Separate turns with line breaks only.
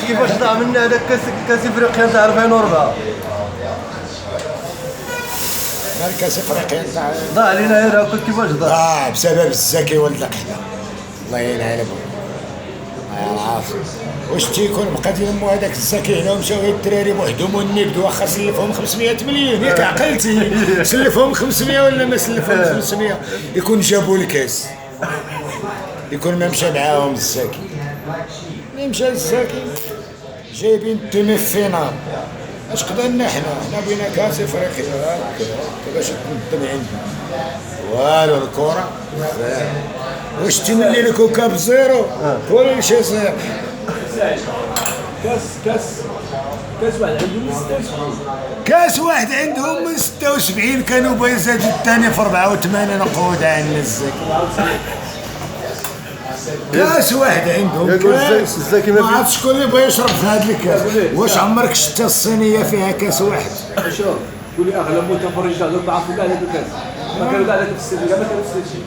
كيفاش ضاع منا هذاك كاس افريقيا تاع 2004؟
كاس افريقيا تاع
ضاع علينا هذا كيفاش ضاع؟
بسبب الزكي ولد قحله. الله يعين على بو. عارف واش تيكون بقى يلمو هذاك الزكي هنا ومشاو غير الدراري بوحدهم والنقد واخا سلفهم 500 مليون ياك عقلتي سلفهم 500 ولا ما سلفهم 500 يكون جابوا الكاس يكون ما مشى معاهم الزكي ملي مشى الزكي جايبين الدومي فينال اش قدرنا حنا بغينا كاس افريقيا كيفاش تنظم عندنا والو الكره واش تملي لك كاب زيرو كل شيء زيرو كاس واحد عندهم من 76 كانوا باغي يزادوا الثاني في 84 نقود عن الزكي كاس واحد عندهم كاس
الزكي
ما عرفت شكون اللي بغى يشرب في هذا الكاس واش عمرك شفت الصينيه فيها كاس واحد
شوف قول لي اغلب متفرج هذوك عرفوا كاع هذا الكاس ما كانوا كاع في السيتي ما كانوا في السيتي